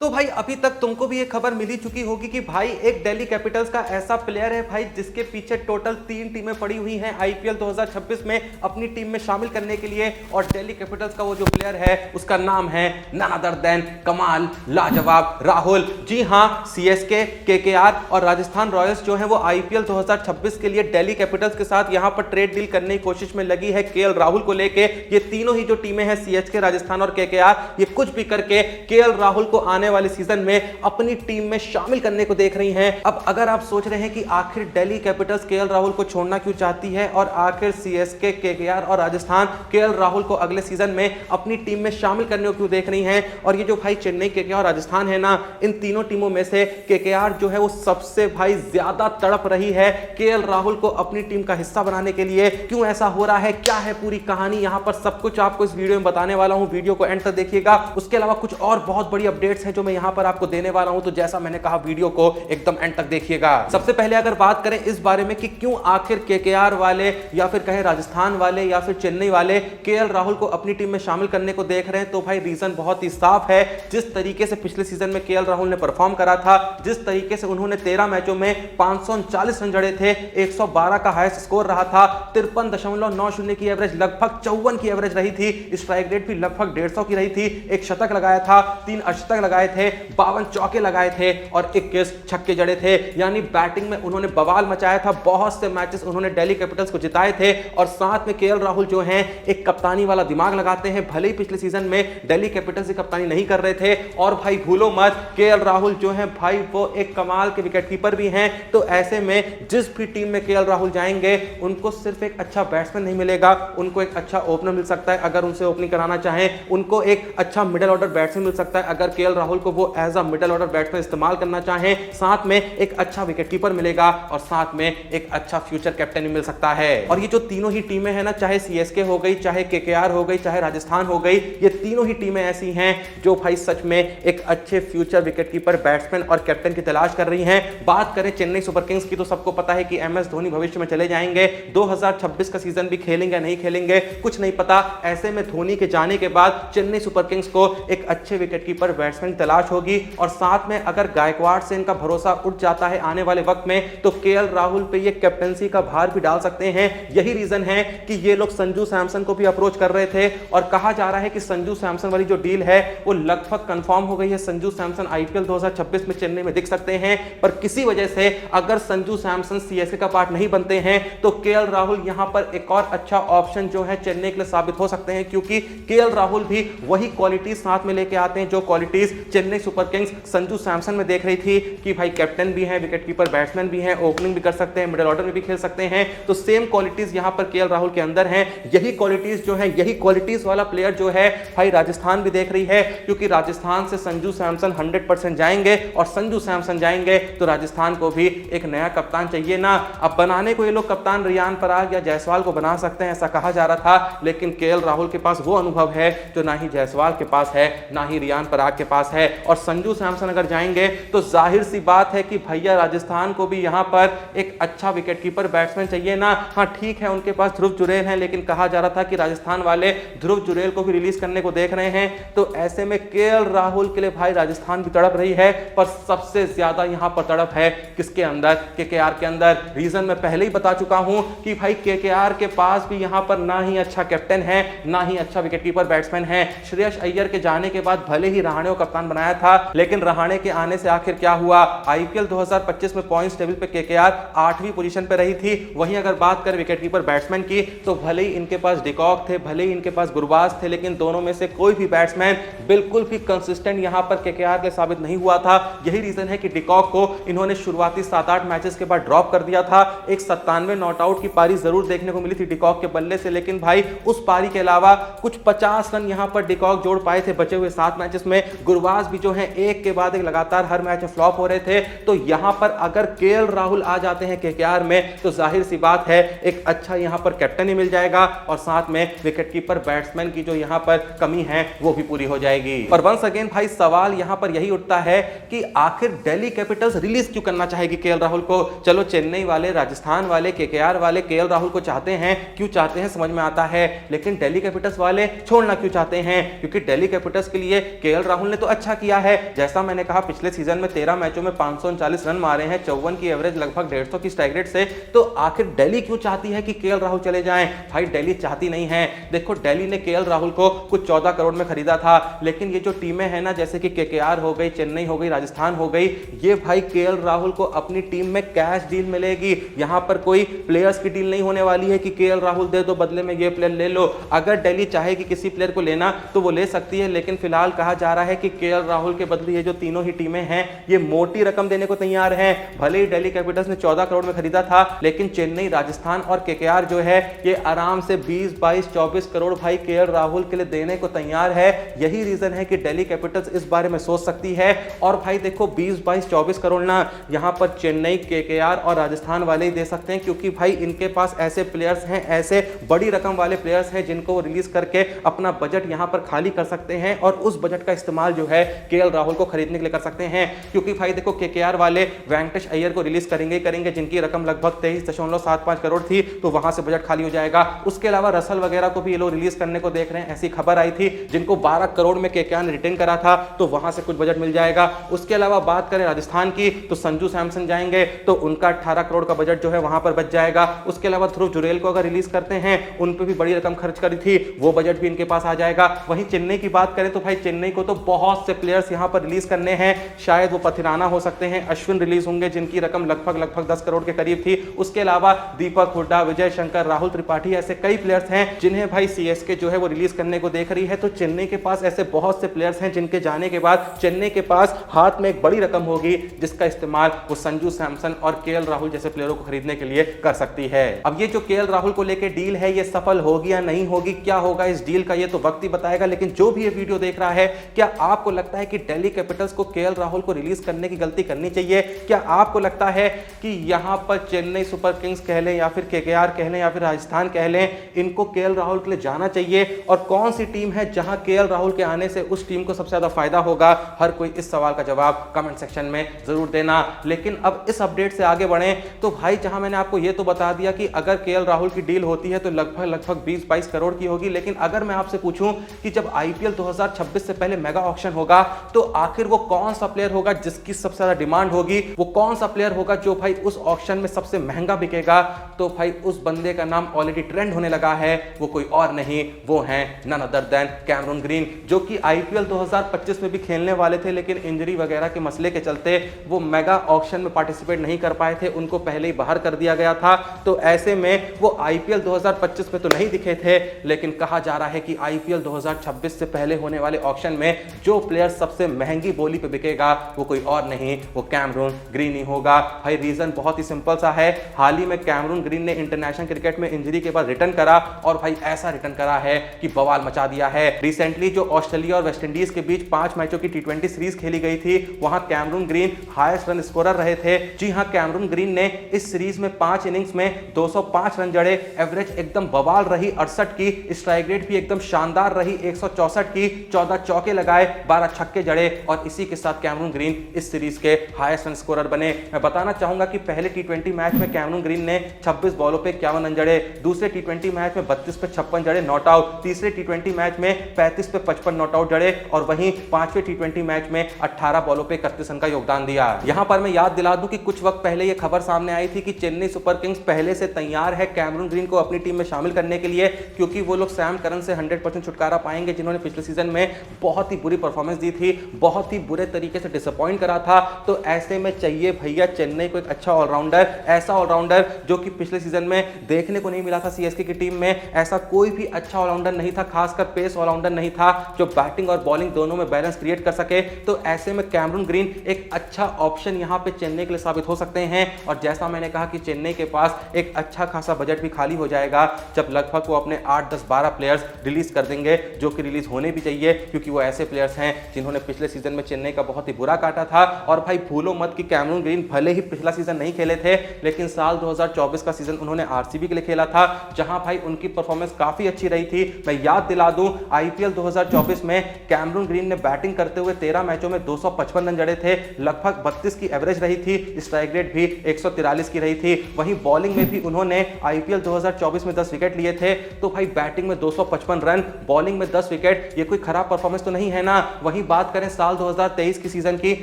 तो भाई अभी तक तुमको भी ये खबर मिल ही चुकी होगी कि भाई एक दिल्ली कैपिटल्स का ऐसा प्लेयर है भाई जिसके पीछे टोटल 3 टीमें पड़ी हुई हैं आईपीएल 2026 में अपनी टीम में शामिल करने के लिए। और दिल्ली कैपिटल्स का वो जो प्लेयर है उसका नाम है नन अदर देन कमाल लाजवाब राहुल। जी हां, सीएसके, केकेआर और राजस्थान रॉयल्स जो है वो आईपीएल 2026 के लिए दिल्ली कैपिटल्स के साथ यहां पर ट्रेड डील करने की कोशिश में लगी है केएल राहुल को लेके। ये तीनों ही जो टीमें हैं सीएसके, राजस्थान और केकेआर, ये कुछ भी करके केएल राहुल को आने वाले सीजन में अपनी टीम में शामिल करने को देख रही हैं। अब अगर आप सोच रहे हैं कि आखिर दिल्ली कैपिटल्स केएल राहुल को छोड़ना क्यों चाहती है और आखिर सीएसके, केकेआर और राजस्थान केएल राहुल को अगले सीजन में अपनी टीम में शामिल करने को क्यों देख रही हैं, और ये जो भाई चेन्नई, केकेआर और राजस्थान है ना, इन तीनों टीमों में से केकेआर जो है वो सबसे भाई ज्यादा तड़प रही है केएल राहुल को अपनी टीम का हिस्सा बनाने के लिए। क्यों ऐसा हो रहा है, क्या है पूरी कहानी, यहां पर सब कुछ आपको इस वीडियो में बताने वाला हूं। वीडियो को एंड तक देखिएगा। उसके अलावा कुछ और बहुत बड़ी अपडेट्स हैं जो मैं यहां पर आपको देने वाला हूं, तो जैसा मैंने कहा वीडियो को एकदम एंड तक देखिएगा। सबसे पहले अगर बात करें इस बारे में कि क्यों आखिर केकेआर वाले या फिर कहे राजस्थान वाले या फिर चेन्नई वाले केएल राहुल को अपनी टीम में शामिल करने को देख रहे हैं, तो भाई रीजन बहुत ही साफ है। जिस तरीके से पिछले सीजन में केएल राहुल ने परफॉर्म करा था, जिस तरीके से उन्होंने 13 मैचों में 539 रन जड़े थे, 112 का हाईएस्ट स्कोर रहा था, 53.90 की एवरेज, लगभग 54 की एवरेज रही थी, स्ट्राइक रेट भी लगभग 150 की रही थी, एक शतक लगाया था, 3 अर्धशतक लगाए थे, 52 चौके लगाए थे और 21 छक्के जड़े थे। यानी बैटिंग में उन्होंने बवाल मचाया था। बहुत से मैचेस उन्होंने दिल्ली कैपिटल्स को जिताए थे। और साथ में केएल राहुल जो हैं एक कप्तानी वाला दिमाग लगाते हैं, भले ही पिछले सीजन में दिल्ली कैपिटल्स की कप्तानी नहीं कर रहे थे। और भाई भूलो मत, केएल राहुल जो हैं भाई वो एक कमाल के विकेटकीपर भी हैं। तो ऐसे में जिस भी टीम में केएल राहुल जाएंगे उनको सिर्फ एक अच्छा बैट्समैन नहीं मिलेगा, उनको एक अच्छा ओपनर मिल सकता है अगर उनसे ओपनिंग कराना चाहें, उनको एक अच्छा मिडिल ऑर्डर बैट्समैन मिल सकता है अगर केएल राहुल को वो as a middle order batsman इस्तेमाल करना चाहें, साथ में एक अच्छा विकेटकीपर मिलेगा और साथ में एक अच्छा फ्यूचर कैप्टन भी मिल सकता है। और ये जो तीनों ही टीमें हैं ना, चाहे सीएसके हो गई, चाहे केकेआर हो गई, चाहे राजस्थान हो गई, ये तीनों ही टीमें ऐसी हैं जो भाई सच में एक अच्छे फ्यूचर विकेटकीपर, बैट्समैन और कैप्टन की तलाश कर रही हैं। बात करें चेन्नई सुपर किंग्स की, तो सबको पता है कि एमएस धोनी भविष्य में चले जाएंगे, 2026 का सीजन भी खेलेंगे या नहीं खेलेंगे कुछ नहीं पता। ऐसे में धोनी के जाने के बाद चेन्नई सुपर किंग्स को एक अच्छे विकेटकीपर, बैट्समैन की तलाश होगी। और साथ में अगर गायकवाड़ से इनका भरोसा उठ जाता है आने वाले वक्त में, तो केएल राहुल पे ये कैप्टनसी का भार भी डाल सकते हैं। यही रीजन है कि ये लोग संजू सैमसन को भी अप्रोच कर रहे थे और कहा जा रहा है कि संजू सैमसन वाली जो डील है वो लगभग कंफर्म हो गई है। संजू सैमसन आईपीएल 2026 में चेन्नई में दिख सकते हैं, पर किसी वजह से अगर संजू सैमसन सीएसके का पार्ट नहीं बनते हैं तो केएल राहुल यहां पर एक और अच्छा ऑप्शन जो है चेन्नई के लिए साबित हो सकते हैं, क्योंकि केएल राहुल भी वही क्वालिटीज साथ में लेके आते हैं जो qualities Chennai super Kings Sanju Samson में देख रही थी कि भाई कैप्टन भी है, विकेटकीपर, बैट्समैन भी है, ओपनिंग भी कर सकते हैं, मिडिल ऑर्डर में भी खेल सकते हैं। तो सेम क्वालिटीज यहां पर केएल राहुल के अंदर हैं। यही क्वालिटीज जो है, यही क्वालिटीज वाला प्लेयर जो है भाई राजस्थान भी देख रही है, क्योंकि राजस्थान से संजू सैमसन 100% जाएंगे और संजू सैमसन जाएंगे तो राजस्थान को भी एक नया कप्तान चाहिए ना। अब बनाने को ये लोग कप्तान रियान पराग या जायसवाल को बना सकते हैं, ऐसा कहा जा रहा था, लेकिन केएल राहुल के पास वो अनुभव है जो ना ही जायसवाल के पास है, ना ही रियान पराग के पास है। और संजू सैमसन अगर जाएंगे तो जाहिर सी बात है कि भैया राजस्थान को भी यहां पर एक अच्छा विकेटकीपर, बैट्समैन चाहिए ना। हाँ ठीक है, उनके पास ध्रुव जुरैल है, लेकिन कहा जा रहा था कि राजस्थान वाले ध्रुव जुरैल को भी रिलीज करने को देख रहे हैं। तो ऐसे में केएल राहुल के लिए भाई राजस्थान भी तड़प रही है, पर सबसे ज्यादा यहां पर तड़प है किसके अंदर, केकेआर के अंदर। रीजन मैं पहले ही बता चुका हूं कि भाई केकेआर के पास भी यहां पर ना ही अच्छा कैप्टन है, ना ही अच्छा विकेटकीपर, बैट्समैन है। श्रेयस अय्यर के जाने के बाद भले ही रहाणे को कप्तान बनाया था, लेकिन रहाणे के आने से आखिर क्या हुआ, आईपीएल 2025 में पॉइंट्स टेबल पे केकेआर 8वीं पोजीशन पे रही थी। वहीं अगर बात करें विकेटकीपर, बैट्समैन की, तो भले ही इनके पास डिकॉक थे, भले ही इनके पास गुरबाज थे, लेकिन दोनों में से कोई भी बैट्समैन बिल्कुल भी कंसिस्टेंट यहां पर केकेआर के साबित नहीं हुआ था। यही रीजन है कि डिकॉक को इन्होंने शुरुआती 7-8 मैचेस के बाद ड्रॉप कर दिया था। एक 97 नॉट आउट की पारी जरूर देखने को मिली थी डिकॉक के बल्ले से, लेकिन भाई उस पारी के अलावा कुछ 50 रन यहां पर डिकॉक जोड़ पाए थे बचे हुए 7 मैचेस में। गुरबाज भी जो है एक के बाद एक लगातार हर मैच में फ्लॉप हो रहे थे। तो यहां पर अगर केएल राहुल आ जाते हैं केकेआर में, तो जाहिर सी बात है एक अच्छा यहां पर कैप्टन ही मिल जाएगा और साथ में विकेटकीपर, बैट्समैन की जो यहां पर कमी है वो भी पूरी हो जाएगी। और वंस अगेन भाई सवाल यहां पर यही उठता है कि आखिर दिल्ली कैपिटल्स रिलीज क्यों करना चाहेगी केएल राहुल को। चलो चेन्नई वाले, राजस्थान वाले, केकेआर वाले केएल राहुल को चाहते हैं, क्यों चाहते हैं समझ में आता है, लेकिन दिल्ली कैपिटल्स वाले छोड़ना क्यों चाहते हैं, क्योंकि दिल्ली कैपिटल्स के लिए केएल राहुल ने तो अच्छा अच्छा किया है। जैसा मैंने कहा पिछले सीजन में 13 मैचों में 539 रन मारे हैं, 54 की एवरेज, लगभग 150 की स्ट्राइक रेट से। तो आखिर दिल्ली क्यों चाहती है कि केएल राहुल चले जाएं? भाई दिल्ली चाहती नहीं है। देखो दिल्ली ने केएल राहुल को कुछ 14 करोड़ में खरीदा था, लेकिन ये जो टीमें हैं ना, जैसे कि केकेआर हो गई, चेन्नई हो गई, राजस्थान हो गई, ये भाई केएल राहुल को अपनी टीम में कैश डील मिलेगी। यहां पर कोई प्लेयर्स की डील नहीं होने वाली है कि केएल राहुल दे दो, बदले में ये प्लेयर ले लो। अगर दिल्ली चाहेगी किसी प्लेयर को लेना तो वो ले सकती है, लेकिन फिलहाल कहा जा रहा है कि केएल राहुल के बदले ये जो तीनों ही टीमें हैं ये मोटी रकम देने को तैयार हैं। भले ही दिल्ली कैपिटल्स ने 14 करोड़ में खरीदा था, लेकिन चेन्नई, राजस्थान और केकेआर जो है ये आराम से 20, 22, 24 करोड़ भाई केएल राहुल के लिए देने को तैयार है। यही रीजन है कि दिल्ली कैपिटल्स इस बारे में सोच सकती है। और भाई देखो 20, 22, 24 करोड़ ना यहां पर चेन्नई, केकेआर और राजस्थान वाले ही दे सकते हैं, क्योंकि भाई इनके पास ऐसे प्लेयर्स हैं, ऐसे बड़ी रकम वाले प्लेयर्स हैं जिनको वो रिलीज करके अपना बजट यहां पर खाली कर सकते हैं और उस बजट का इस्तेमाल जो है केएल राहुल को खरीदने के लिए कर सकते हैं। क्योंकि भाई देखो केकेआर वाले वेंकटेश अय्यर को रिलीज करेंगे, जिनकी रकम लगभग 23.75 करोड़ थी, तो वहां से बजट खाली हो जाएगा। उसके अलावा रसल वगैरह को भी ये लोग रिलीज करने को देख रहे हैं, ऐसी खबर आई थी, जिनको 12 करोड़ में केकेआर ने रिटेन करा था, तो वहां से कुछ बजट मिल जाएगा। उसके अलावा बात करें राजस्थान की, तो संजू सैमसन जाएंगे तो उनका 18 करोड़ का बजट जो है वहां पर बच जाएगा। उसके अलावा ध्रुव जुरेल को अगर रिलीज करते हैं, उन पे भी बड़ी रकम खर्च करी थी, वो बजट भी इनके पास आ जाएगा। वहीं चेन्नई की बात करें तो भाई चेन्नई को तो बहुत से प्लेयर्स यहां पर रिलीज करने हैं, शायद वो पथिराना हो सकते हैं, अश्विन रिलीज होंगे जिनकी रकम लगभग 10 करोड़ के करीब थी। उसके अलावा दीपक हुड्डा, विजय शंकर, राहुल त्रिपाठी, ऐसे कई प्लेयर्स हैं जिन्हें भाई सीएसके जो है वो रिलीज करने को देख रही है। तो चेन्नई के पास ऐसे बहुत से प्लेयर्स हैं जिनके जाने के बाद चेन्नई के पास हाथ में एक बड़ी रकम होगी, जिसका इस्तेमाल वो संजू सैमसन और केएल राहुल जैसे प्लेयरों को खरीदने के लिए कर सकती है। अब ये जो केएल राहुल को लेकर डील है, ये सफल होगी या नहीं होगी, क्या होगा इस डील का, ये तो वक्त ही बताएगा। लेकिन जो भी ये वीडियो देख रहा है, क्या आपको लगता है कि दिल्ली कैपिटल्स को केएल राहुल को रिलीज करने की गलती करनी चाहिए? क्या आपको लगता है कि यहां पर चेन्नई सुपर किंग्स कह लें या फिर केकेआर कह लें या फिर राजस्थान कह लें, इनको केएल राहुल के लिए जाना चाहिए? और कौन सी टीम है जहां केएल राहुल के आने से उस टीम को सबसे ज्यादा फायदा होगा? हर कोई इस सवाल का जवाब कमेंट सेक्शन में जरूर देना। लेकिन अब इस अपडेट से आगे बढ़े तो भाई जहां मैंने आपको यह तो बता दिया कि अगर केएल राहुल की डील होती है तो लगभग 20-22 करोड़ की होगी, लेकिन अगर मैं आपसे पूछूं कि जब आईपीएल 2026 से पहले मेगा ऑक्शन होगा तो आखिर वो कौन सा प्लेयर होगा जिसकी सबसे ज्यादा डिमांड होगी? वो कौन सा प्लेयर होगा जो भाई उस ऑक्शन में सबसे महंगा बिकेगा? तो भाई उस बंदे का नाम ऑलरेडी ट्रेंड होने लगा है, वो कोई और नहीं, वो है none other than Cameron Green, जो कि आईपीएल 2025 में भी खेलने वाले थे, लेकिन इंजरी वगैरह के मसले के चलते वो मेगा ऑक्शन में पार्टिसिपेट नहीं कर पाए थे, उनको पहले ही बाहर कर दिया गया था। तो ऐसे में वो आईपीएल 2025 में तो नहीं दिखे थे, लेकिन कहा जा रहा है कि आईपीएल 2026 से पहले होने वाले ऑक्शन में जो प्लेयर सबसे महंगी बोली पे बिकेगा वो कोई और नहीं, वो कैमरून ग्रीन ही होगा। भाई रीजन बहुत ही सिंपल सा है, हाल ही में कैमरून ग्रीन ने इंटरनेशनल क्रिकेट में इंजरी के बाद रिटर्न करा और भाई ऐसा रिटर्न करा है कि बवाल मचा दिया है। रिसेंटली जो ऑस्ट्रेलिया और वेस्टइंडीज के बीच 5 मैचों की टी20 सीरीज खेली गई थी, वहां Cameron Green highest run scorer रहे थे। जी हां, कैमरून ग्रीन ने इस सीरीज में 5 इनिंग्स में 205 रन जड़े, एवरेज एकदम बवाल रही 68 की, स्ट्राइक रेट भी एकदम शानदार रही 164 की, 14 चौके लगाए, 12 छक्के जड़े और इसी के साथ कैमरून ग्रीन इस सीरीज के हाईएस्ट रन स्कोरर बने। मैं बताना चाहूंगा कि पहले टी20 मैच में कैमरून ग्रीन ने 26 बॉलों पे 51 रन जड़े, दूसरे टी20 मैच में 32 पे 56 जड़े नॉट आउट, तीसरे टी20 मैच में 35 पे 55 नॉट आउट जड़े और वहीं पांचवें टी20 मैच में 18 बॉलों पे 31 रन का योगदान दिया। यहां पर मैं याद दिला दूं कि कुछ वक्त पहले यह खबर सामने आई थी कि चेन्नई सुपर किंग्स पहले से तैयार है कैमरून ग्रीन को अपनी टीम में शामिल करने के लिए, क्योंकि वो लोग सैम करन से 100% छुटकारा पाएंगे, जिन्होंने पिछले सीजन में बहुत ही बुरी परफॉर्मेंस दी थी, बहुत ही बुरे तरीके से डिसअपॉइंट करा था। तो ऐसे में चाहिए भैया चेन्नई को एक अच्छा ऑलराउंडर, ऐसा ऑलराउंडर जो कि पिछले सीजन में देखने को नहीं मिला था सीएसके की टीम में। ऐसा कोई भी अच्छा ऑलराउंडर नहीं था, खासकर पेस ऑलराउंडर नहीं था जो बैटिंग और बॉलिंग दोनों में बैलेंस क्रिएट कर सके। तो ऐसे में कैमरून ग्रीन एक अच्छा ऑप्शन यहां पे चेन्नई के लिए साबित हो सकते हैं। और जैसा मैंने कहा कि चेन्नई के पास एक अच्छा खासा बजट भी खाली हो जाएगा जब लगभग वो अपने 8, 10, 12 प्लेयर्स रिलीज कर देंगे, जो कि रिलीज होने भी चाहिए, क्योंकि वो ऐसे प्लेयर्स हैं जिन्होंने पिछले सीजन में चेन्नई का बहुत ही बुरा काटा था। और भाई भूलो मत कि कैमरून ग्रीन भले ही पिछला सीजन नहीं खेले थे, लेकिन साल 2024 का सीजन उन्होंने आरसीबी के लिए खेला था, जहां भाई उनकी परफॉर्मेंस काफी अच्छी रही थी। मैं याद दिला दूं, आईपीएल 2024 में कैमरून ग्रीन ने बैटिंग करते हुए 13 मैचों में 255 रन जड़े थे, लगभग 32 की एवरेज रही थी, स्ट्राइक रेट भी 143 की रही थी। वहीं बॉलिंग में भी उन्होंने आईपीएल 2024 में 10 विकेट लिए थे। तो भाई बैटिंग में 255 रन, बॉलिंग में 10 विकेट, ये कोई खराब परफॉर्मेंस तो नहीं है ना। वहीं वहीं बात करें साल 2023 की सीजन की,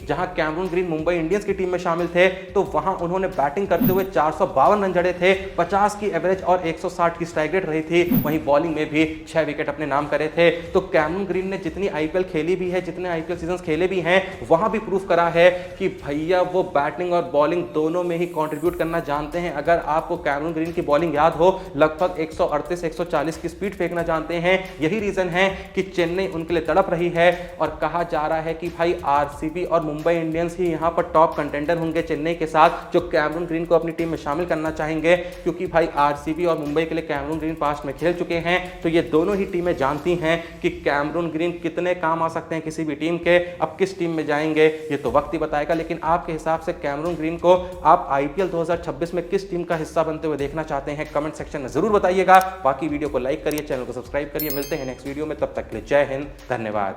जहां कैमरून ग्रीन मुंबई इंडियंस की टीम में शामिल थे, तो वहां उन्होंने बैटिंग करते हुए 452 रन जड़े थे, 50 की एवरेज और 160 की स्ट्राइक रेट रही थी। वहीं बॉलिंग में भी 6 विकेट अपने नाम करे थे। तो कैमरून ग्रीन ने जितनी आईपीएल खेली भी है, जितने आईपीएल सीजन खेले भी हैं, वहां भी प्रूफ करा है कि भैया वो बैटिंग और बॉलिंग दोनों में ही कंट्रीब्यूट करना जानते हैं। अगर आपको कैमरून ग्रीन की बॉलिंग याद हो, लगभग 138-140 की स्पीड फेंकना जानते हैं। यही रीजन है कि चेन्नई उनके लिए तड़प रही है और कहा जा रहा है कि भाई आरसीबी और मुंबई इंडियंस ही यहां पर टॉप कंटेंडर होंगे चेन्नई के साथ, जो कैमरून ग्रीन को अपनी टीम में शामिल करना चाहेंगे, क्योंकि भाई आरसीबी और मुंबई के लिए कैमरून ग्रीन पास्ट में खेल चुके हैं। तो ये दोनों ही टीमें जानती हैं कि कैमरून ग्रीन कितने काम आ सकते हैं किसी भी टीम के। अब किस टीम में जाएंगे ये तो वक्त ही बताएगा, लेकिन आपके हिसाब से कैमरून ग्रीन को आप आईपीएल 2026 में किस टीम का हिस्सा बनते हुए देखना चाहते हैं, कमेंट सेक्शन में जरूर बताइएगा। बाकी वीडियो को लाइक करिए, चैनल को सब्सक्राइब करिए। मिलते हैं नेक्स्ट वीडियो में, तब तक के लिए जय हिंद, धन्यवाद।